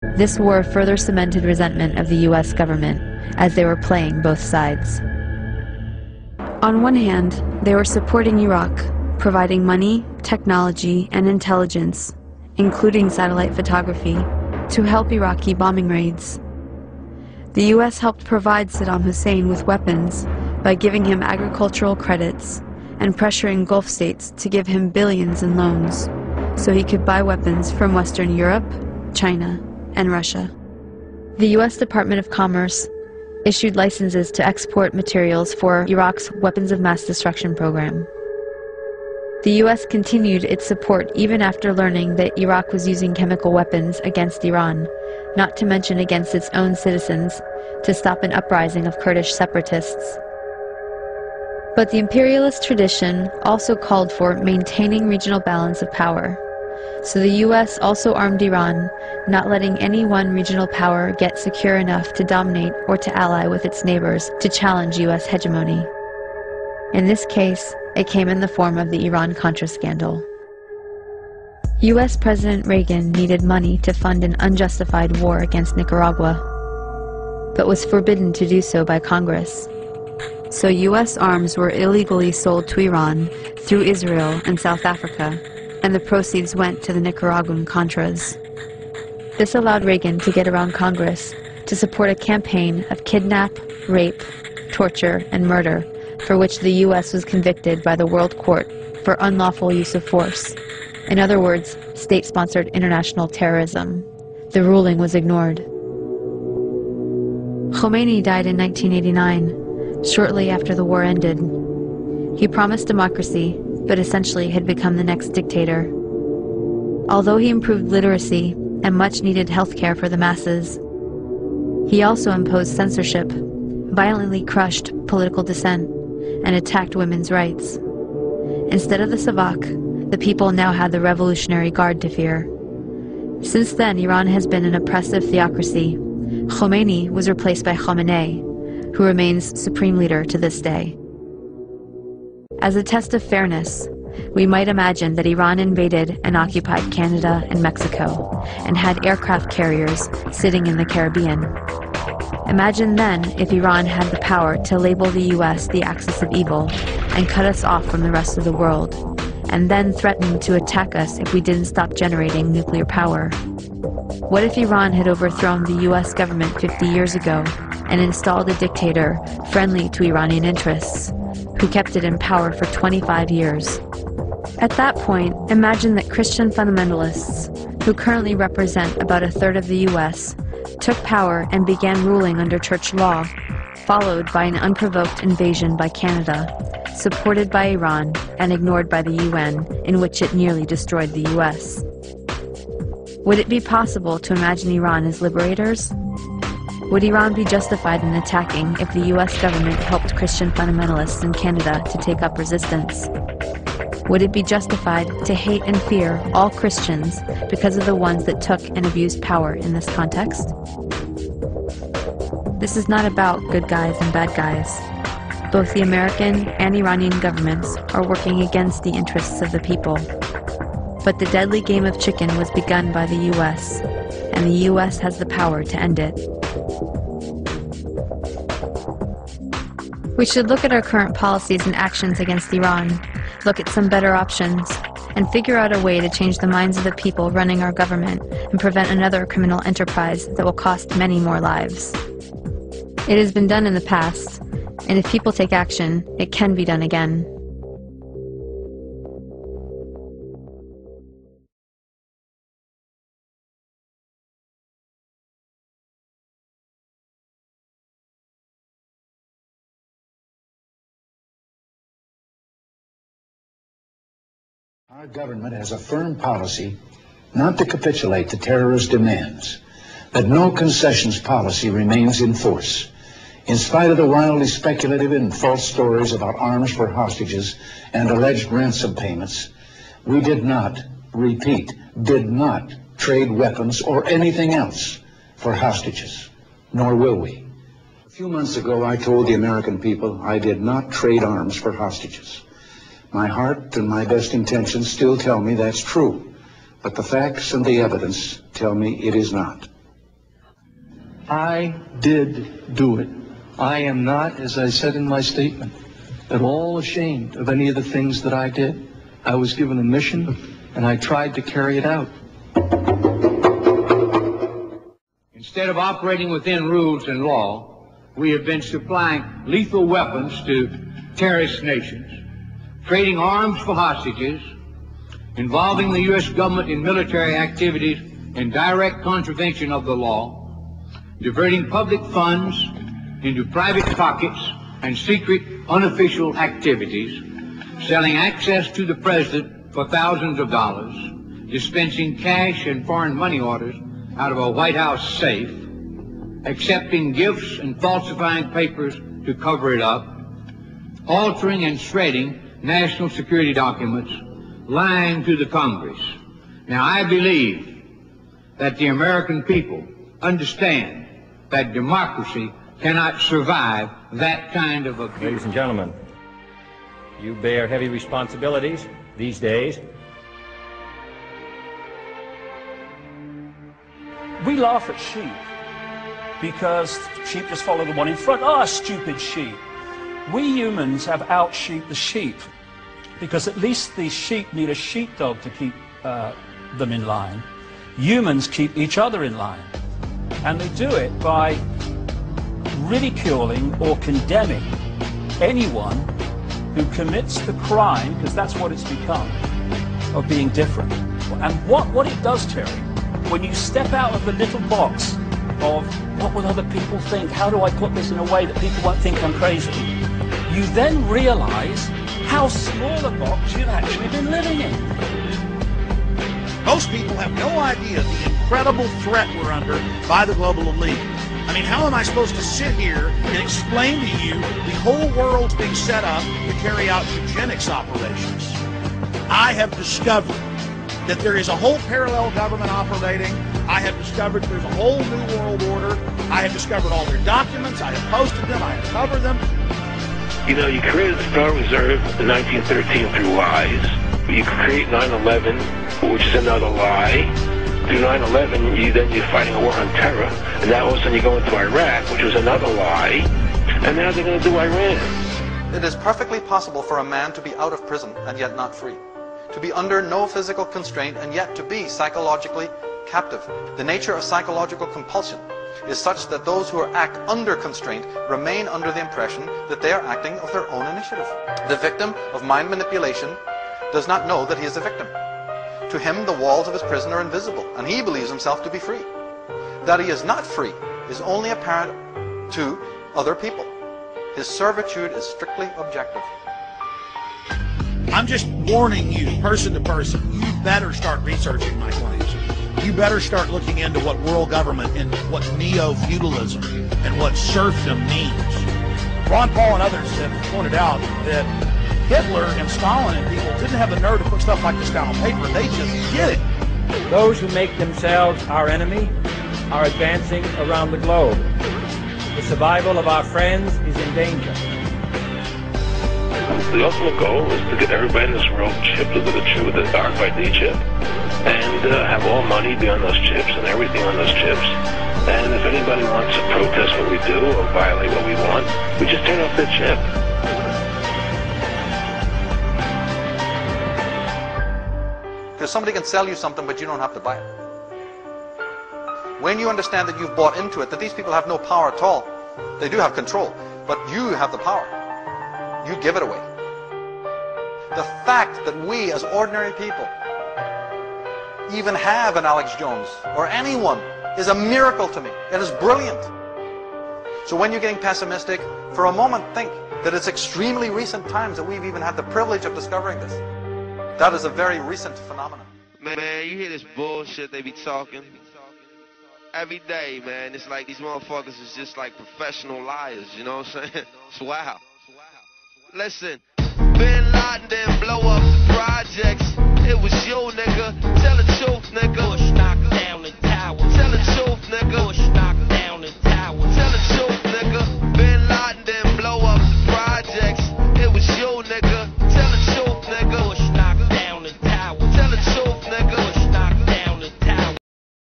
This war further cemented resentment of the U.S. government, as they were playing both sides. On one hand, they were supporting Iraq, providing money, technology, and intelligence, including satellite photography, to help Iraqi bombing raids. The U.S. helped provide Saddam Hussein with weapons by giving him agricultural credits and pressuring Gulf states to give him billions in loans so he could buy weapons from Western Europe, China, and Russia. The U.S. Department of Commerce issued licenses to export materials for Iraq's weapons of mass destruction program. The U.S. continued its support even after learning that Iraq was using chemical weapons against Iran, not to mention against its own citizens, to stop an uprising of Kurdish separatists. But the imperialist tradition also called for maintaining regional balance of power. So the U.S. also armed Iran, not letting any one regional power get secure enough to dominate or to ally with its neighbors to challenge U.S. hegemony. In this case, it came in the form of the Iran-Contra scandal. U.S. President Reagan needed money to fund an unjustified war against Nicaragua, but was forbidden to do so by Congress. So U.S. arms were illegally sold to Iran through Israel and South Africa, and the proceeds went to the Nicaraguan Contras. This allowed Reagan to get around Congress to support a campaign of kidnap, rape, torture, and murder, for which the U.S. was convicted by the World Court for unlawful use of force. In other words, state-sponsored international terrorism. The ruling was ignored. Khomeini died in 1989, shortly after the war ended. He promised democracy, but essentially had become the next dictator. Although he improved literacy and much-needed health care for the masses, he also imposed censorship, violently crushed political dissent, and attacked women's rights. Instead of the Savak, the people now had the Revolutionary Guard to fear. Since then, Iran has been an oppressive theocracy. Khomeini was replaced by Khamenei, who remains supreme leader to this day. As a test of fairness, we might imagine that Iran invaded and occupied Canada and Mexico, and had aircraft carriers sitting in the Caribbean. Imagine then if Iran had the power to label the U.S. the axis of evil and cut us off from the rest of the world, and then threaten to attack us if we didn't stop generating nuclear power. What if Iran had overthrown the U.S. government 50 years ago and installed a dictator friendly to Iranian interests, who kept it in power for 25 years? At that point, imagine that Christian fundamentalists, who currently represent about a third of the U.S., took power and began ruling under church law, followed by an unprovoked invasion by Canada, supported by Iran and ignored by the UN, in which it nearly destroyed the U.S. Would it be possible to imagine Iran as liberators? Would Iran be justified in attacking if the U.S. government helped Christian fundamentalists in Canada to take up resistance? Would it be justified to hate and fear all Christians because of the ones that took and abused power in this context? This is not about good guys and bad guys. Both the American and Iranian governments are working against the interests of the people. But the deadly game of chicken was begun by the U.S., and the U.S. has the power to end it. We should look at our current policies and actions against Iran, look at some better options, and figure out a way to change the minds of the people running our government and prevent another criminal enterprise that will cost many more lives. It has been done in the past, and if people take action, it can be done again. Our government has a firm policy not to capitulate to terrorist demands, that no concessions policy remains in force. In spite of the wildly speculative and false stories about arms for hostages and alleged ransom payments, we did not, repeat, did not trade weapons or anything else for hostages, nor will we. A few months ago, I told the American people I did not trade arms for hostages. My heart and my best intentions still tell me that's true, but the facts and the evidence tell me it is not. I did do it. I am not, as I said in my statement, at all ashamed of any of the things that I did. I was given a mission, and I tried to carry it out. Instead of operating within rules and law, we have been supplying lethal weapons to terrorist nations, trading arms for hostages, involving the U.S. government in military activities in direct contravention of the law, diverting public funds into private pockets and secret unofficial activities, selling access to the president for thousands of dollars, dispensing cash and foreign money orders out of a White House safe, accepting gifts and falsifying papers to cover it up, altering and shredding national security documents, lying to the Congress. Now, I believe that the American people understand that democracy cannot survive that kind of abuse. Ladies and gentlemen, you bear heavy responsibilities these days. We laugh at sheep because sheep just follow the one in front. Ah, stupid sheep. We humans have out-sheeped the sheep because at least the sheep need a sheepdog to keep them in line. Humans keep each other in line, and they do it by ridiculing or condemning anyone who commits the crime, because that's what it's become, of being different. And what it does, Terry, when you step out of the little box of what will other people think, how do I put this in a way that people won't think I'm crazy, you then realize how small a box you've actually been living in. Most people have no idea the incredible threat we're under by the global elite. I mean, how am I supposed to sit here and explain to you the whole world's being set up to carry out eugenics operations? I have discovered that there is a whole parallel government operating. I have discovered there's a whole new world order. I have discovered all their documents. I have posted them. I have covered them. You know, you created the Federal Reserve in 1913 through lies. You create 9/11, which is another lie. Through 9/11, you're fighting a war on terror, and now all of a sudden you go into Iraq, which was another lie, and now they're going to do Iran. It is perfectly possible for a man to be out of prison and yet not free, to be under no physical constraint and yet to be psychologically captive. The nature of psychological compulsion is such that those who act under constraint remain under the impression that they are acting of their own initiative. The victim of mind manipulation does not know that he is a victim. To him, the walls of his prison are invisible, and he believes himself to be free. That he is not free is only apparent to other people. His servitude is strictly objective. I'm just warning you, person to person, you better start researching my claims. You better start looking into what world government and what neo-feudalism and what serfdom means. Ron Paul and others have pointed out that Hitler and Stalin and people didn't have the nerve to put stuff like this down on paper. They just did it. Those who make themselves our enemy are advancing around the globe. The survival of our friends is in danger. The ultimate goal is to get everybody in this world chipped with the ArDyPeSsAr chip, and have all money be on those chips and everything on those chips. And if anybody wants to protest what we do or violate what we want, we just turn off their chip. Because somebody can sell you something, but you don't have to buy it. When you understand that you've bought into it, that these people have no power at all, they do have control, but you have the power. You give it away. The fact that we as ordinary people even have an Alex Jones or anyone is a miracle to me. It is brilliant. So when you're getting pessimistic, for a moment think that it's extremely recent times that we've even had the privilege of discovering this. That is a very recent phenomenon. Man, you hear this bullshit they be talking every day, man. It's like these motherfuckers is just like professional liars, you know what I'm saying? It's wow. Listen, Bin Laden didn't blow up the projects. It was you, nigga. Tell the truth, nigga.